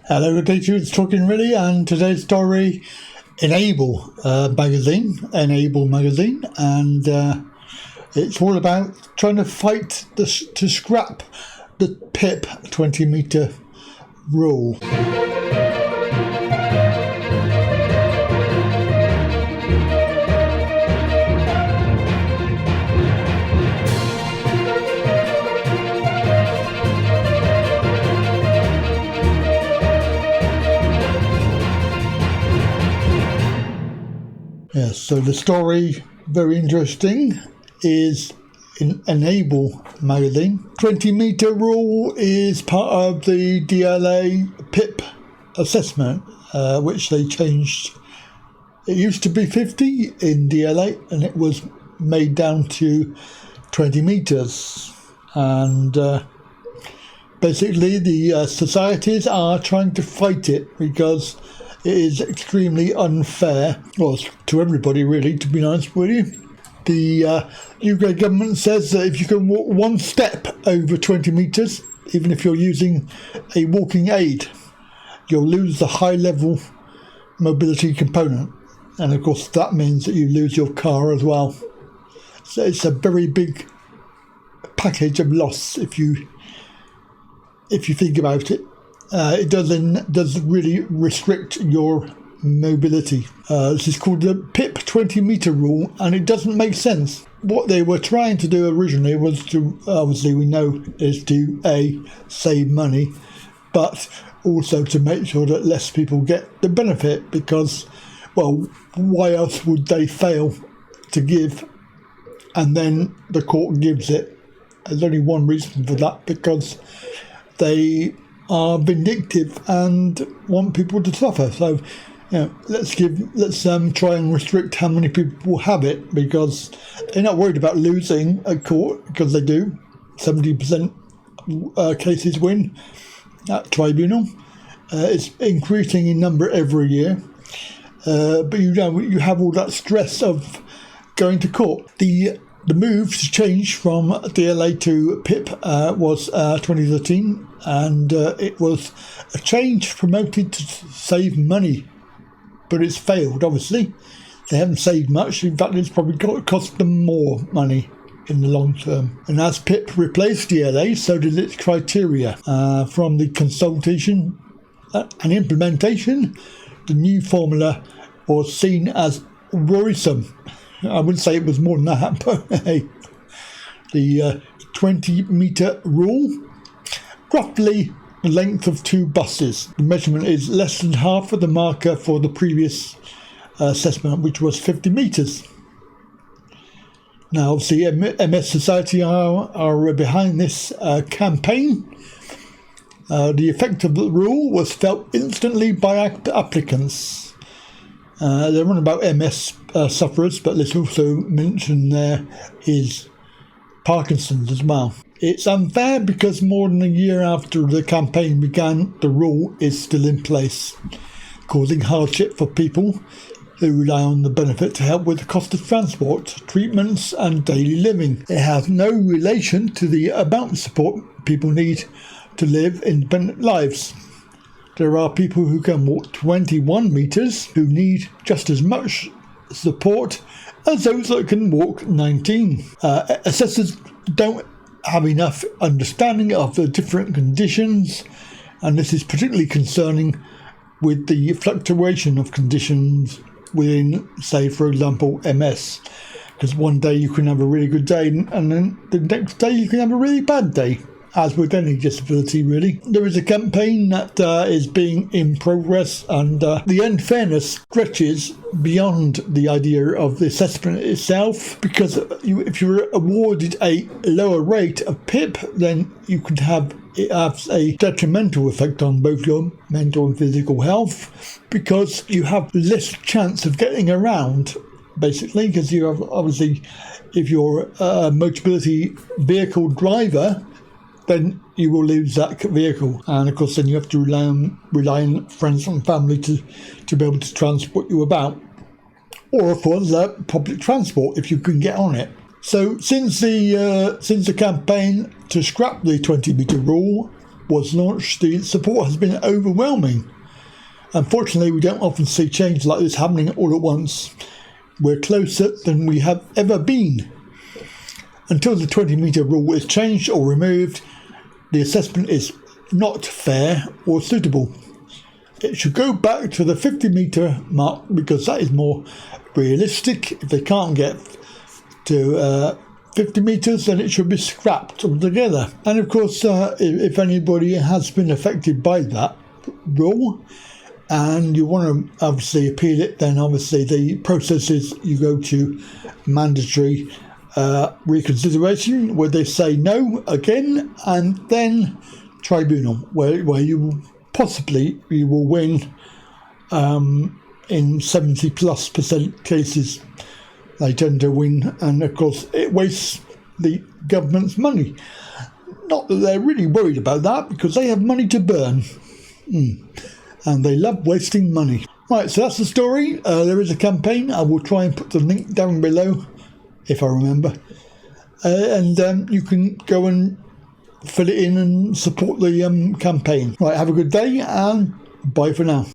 Hello, good day to you. It's Talkin really, and today's story, Enable magazine, and it's all about trying to fight to scrap the PIP 20-meter rule. Yes, so the story, very interesting, is in Enable magazine. 20-meter rule is part of the DLA PIP assessment, which they changed. It used to be 50 in DLA, and it was made down to 20 meters. And basically, the societies are trying to fight it because it is extremely unfair, well, to everybody really, to be honest with you. The UK government says that if you can walk one step over 20 metres, even if you're using a walking aid, you'll lose the high-level mobility component. And of course that means that you lose your car as well. So it's a very big package of loss if you think about it. It does really restrict your mobility. This is called the PIP 20-meter rule, and it doesn't make sense. What they were trying to do originally was to, obviously we know, is to save money, but also to make sure that less people get the benefit, because, well, why else would they fail to give and then the court gives it? There's only one reason for that, because they are vindictive and want people to suffer. So, let's try and restrict how many people will have it, because they're not worried about losing a court, because they do. 70% cases win at tribunal. It's increasing in number every year, but you have all that stress of going to court. The move to change from DLA to PIP was 2013, and it was a change promoted to save money, but it's failed, obviously. They haven't saved much. In fact, it's probably cost them more money in the long term. And as PIP replaced DLA, so did its criteria. From the consultation and implementation, the new formula was seen as worrisome. I wouldn't say it was more than that, but hey, the 20-meter rule, roughly the length of two buses. The measurement is less than half of the marker for the previous assessment, which was 50 metres. Now, obviously, MS Society are behind this campaign. The effect of the rule was felt instantly by applicants. They're on about MS sufferers, but let's also mention there is Parkinson's as well. It's unfair because more than a year after the campaign began, the rule is still in place, causing hardship for people who rely on the benefit to help with the cost of transport, treatments and daily living. It has no relation to the amount of support people need to live independent lives. There are people who can walk 21 metres who need just as much support as those that can walk 19. Assessors don't have enough understanding of the different conditions, and this is particularly concerning with the fluctuation of conditions within, say, for example, MS. Because one day you can have a really good day, and then the next day you can have a really bad day. As with any disability, really. There is a campaign that is being in progress, and the unfairness stretches beyond the idea of the assessment itself, because if you're awarded a lower rate of PIP, then you could have it has a detrimental effect on both your mental and physical health, because you have less chance of getting around, basically, because you have, obviously, if you're a mobility vehicle driver, then you will lose that vehicle, and of course then you have to rely on friends and family to be able to transport you about, or of course public transport if you can get on it. So since the campaign to scrap the 20-metre rule, was launched, the support has been overwhelming. Unfortunately, we don't often see change like this happening all at once. We're closer than we have ever been. Until the 20-metre rule is changed or removed, the assessment is not fair or suitable. It should go back to the 50-metre mark because that is more realistic. If they can't get to 50 metres, then it should be scrapped altogether. And of course, if anybody has been affected by that rule and you want to obviously appeal it, then obviously the process is you go to mandatory reconsideration, where they say no again, and then tribunal, where you will win in 70+% cases. They tend to win, and of course it wastes the government's money. Not that they're really worried about that, because they have money to burn. And they love wasting money. Right, so that's the story. There is a campaign. I will try and put the link down below, if I remember. And you can go and fill it in and support the campaign. Right, have a good day, and bye for now.